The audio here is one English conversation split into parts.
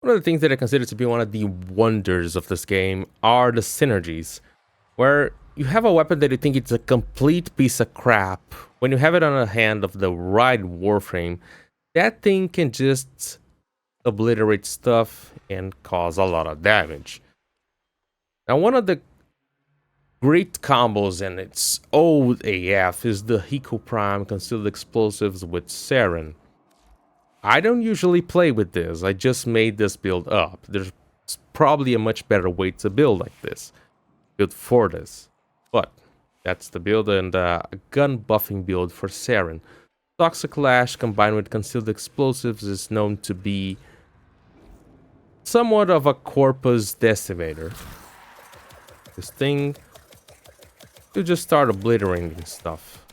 One of the things that I consider to be one of the wonders of this game are the synergies, where you have a weapon that you think it's a complete piece of crap. When you have it on a hand of the right Warframe, that thing can just obliterate stuff and cause a lot of damage. Now, one of the great combos, and it's old AF, is the Hiko Prime Concealed Explosives with Saren. I don't usually play with this, I just made this build up. There's probably a much better way to build like this, build for this. But that's the build, and a gun buffing build for Saren. Toxic Lash combined with Concealed Explosives is known to be somewhat of a corpus decimator. This thing, you just start obliterating stuff.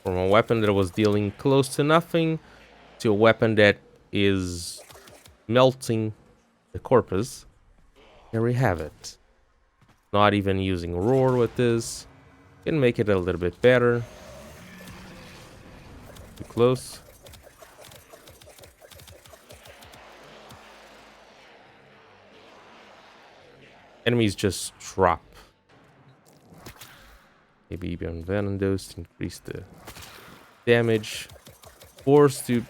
From a weapon that was dealing close to nothing to a weapon that is melting the corpus. Here we have it. Not even using roar with this. Can make it a little bit better. Too close. Enemies just drop. Maybe even venom dose to increase the damage. Force to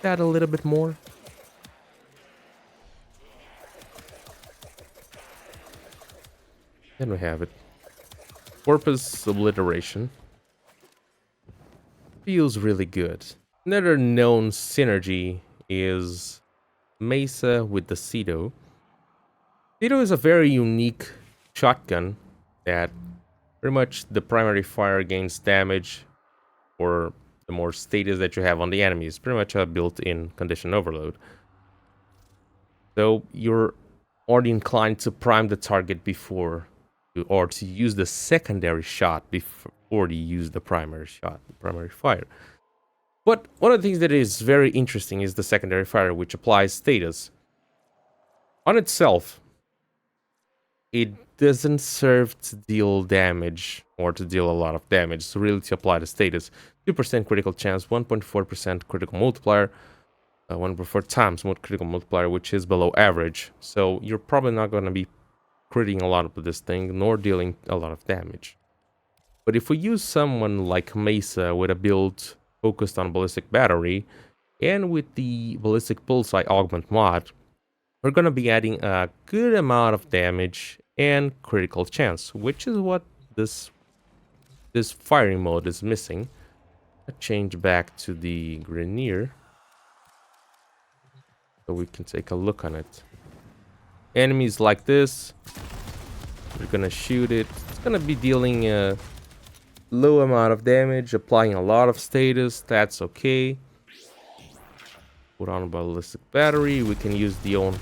add a little bit more. And we have it. Corpus obliteration. Feels really good. Another known synergy is Mesa with the Cedo. Cedo is a very unique shotgun that pretty much the primary fire gains damage for the more status that you have on the enemies. Pretty much a built-in condition overload. So you're already inclined to prime the target before, or to use the secondary shot before you use the primary shot, the primary fire. But one of the things that is very interesting is the secondary fire, which applies status. On itself, it doesn't serve to deal damage or to deal a lot of damage. It's really to apply the status. 2% critical chance, 1.4% critical multiplier, 1.4 times more critical multiplier, which is below average. So you're probably not going to be critting a lot of this thing, nor dealing a lot of damage. But if we use someone like Mesa with a build focused on ballistic battery, and with the ballistic bullseye augment mod, we're going to be adding a good amount of damage and critical chance, which is what this firing mode is missing. I change back to the Grenier so we can take a look on it. Enemies like this, we're gonna shoot it. It's gonna be dealing a low amount of damage, applying a lot of status. That's okay. Put on a ballistic battery. We can use the on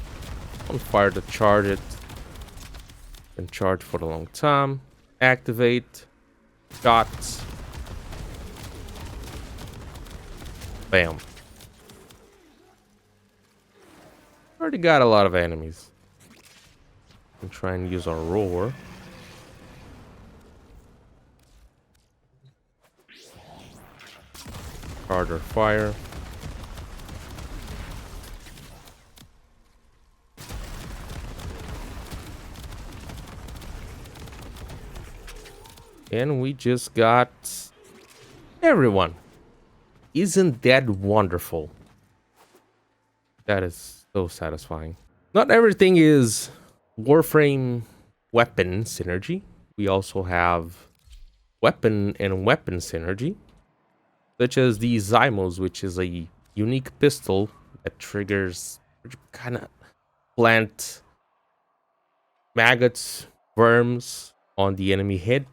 fire to charge it. And charge for a long time. Activate. Shots. Bam. Already got a lot of enemies. And try and use our roar. Charge our fire. And we just got everyone. Isn't that wonderful? That is so satisfying. Not everything is Warframe weapon synergy. We also have weapon and weapon synergy, such as the Zymos, which is a unique pistol that triggers kind of plant maggots, worms on the enemy head,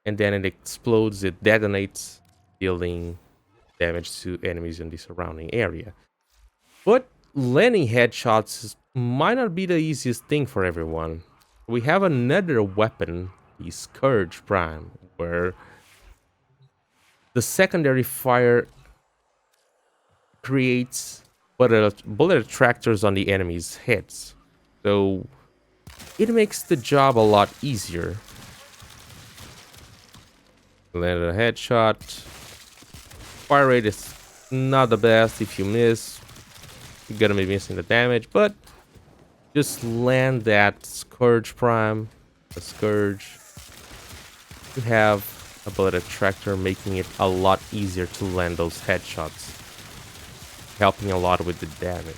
and then it explodes, it detonates, dealing damage to enemies in the surrounding area. But landing headshots might not be the easiest thing for everyone. We have another weapon, the Scourge Prime, where the secondary fire creates bullet attractors on the enemy's heads. So it makes the job a lot easier. Landed a headshot. Fire rate is Not the best. If you miss, you're gonna be missing the damage, but just land that Scourge Prime, the Scourge. You have a bullet attractor, making it a lot easier to land those headshots, helping a lot with the damage.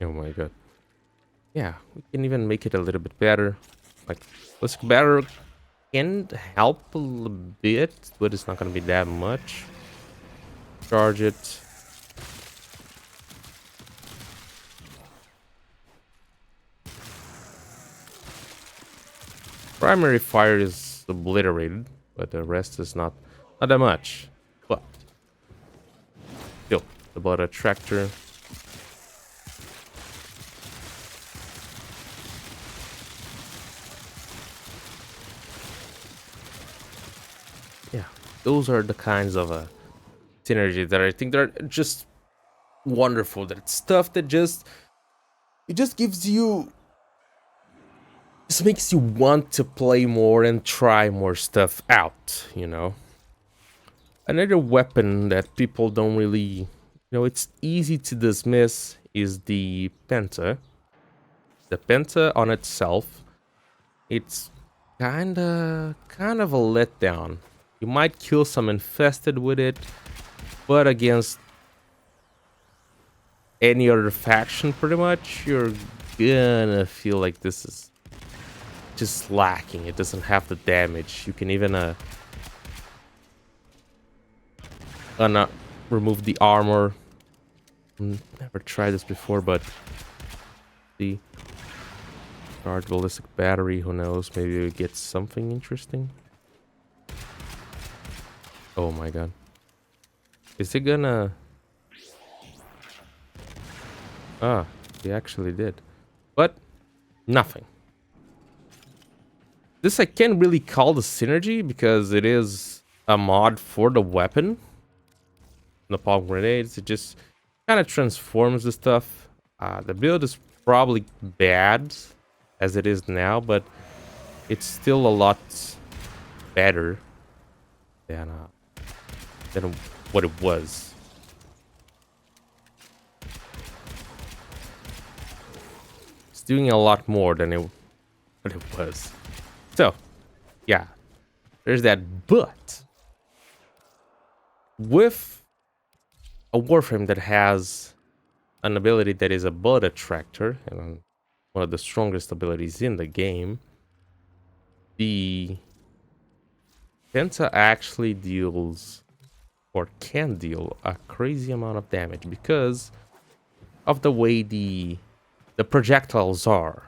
Oh my god. Yeah, we can even make it a little bit better. Like, let's better can help a little bit, but it's not gonna be that much. Charge it. Primary fire is obliterated, but the rest is not that much. But still, the bullet attractor. Yeah, those are the kinds of synergy that I think they're just wonderful. That stuff that it just gives you, just makes you want to play more and try more stuff out, you know. Another weapon that people don't really, it's easy to dismiss is the penta. The penta on itself, it's kind of a letdown. You might kill some infested with it, but against any other faction, pretty much, you're gonna feel like this is just lacking. It doesn't have the damage. You can even remove the armor. Never tried this before, but the charged ballistic battery, who knows, maybe we get something interesting. Oh my god, is it gonna he actually did, but nothing. This I can't really call the synergy because it is a mod for the weapon. Napalm grenades, it just kind of transforms the stuff. The build is probably bad as it is now, but it's still a lot better than what it was. It's doing a lot more than what it was. So, yeah, there's that. But with a Warframe that has an ability that is a bullet attractor, and one of the strongest abilities in the game, the Penta actually deals, or can deal, a crazy amount of damage because of the way the projectiles are.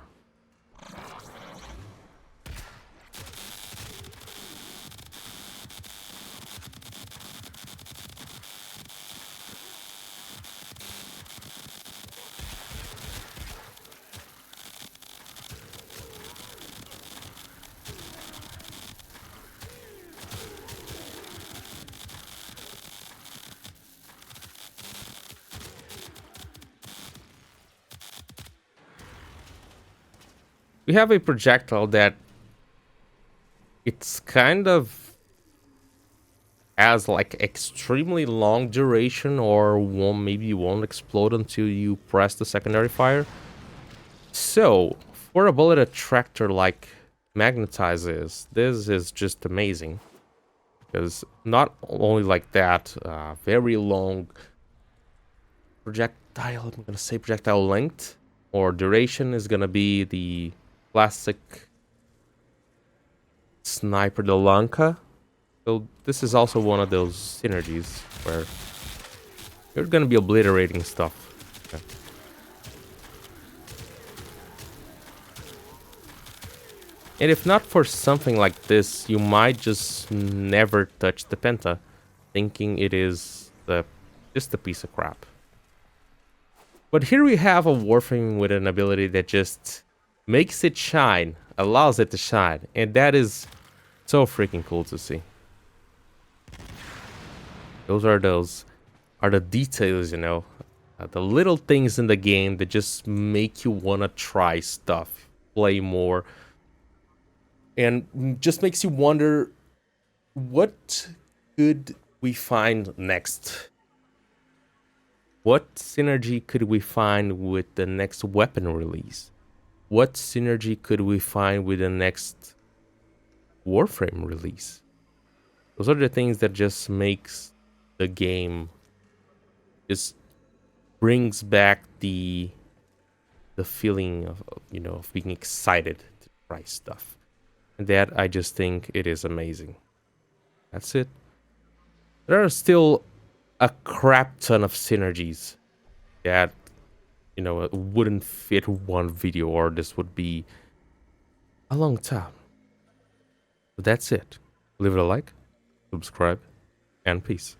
We have a projectile that it's kind of has like extremely long duration, or maybe won't explode until you press the secondary fire. So for a bullet attractor like Magnetizes, this is just amazing, because not only like that, very long projectile, I'm gonna say projectile length or duration is gonna be the classic Sniper Delanka. So this is also one of those synergies where you're gonna be obliterating stuff. Okay. And if not for something like this, you might just never touch the Penta, thinking it is just a piece of crap. But here we have a Warframe with an ability that just makes it shine, allows it to shine, and that is so freaking cool to see. Those are the details, the little things in the game that just make you want to try stuff, play more. and just makes you wonder, what could we find next? What synergy could we find with the next weapon release? What synergy could we find with the next Warframe release? Those are the things that just makes the game, just brings back the feeling of being excited to try stuff. And that, I just think it is amazing. That's it. There are still a crap ton of synergies that wouldn't fit one video, or this would be a long time. But that's it. Leave it a like, subscribe, and peace.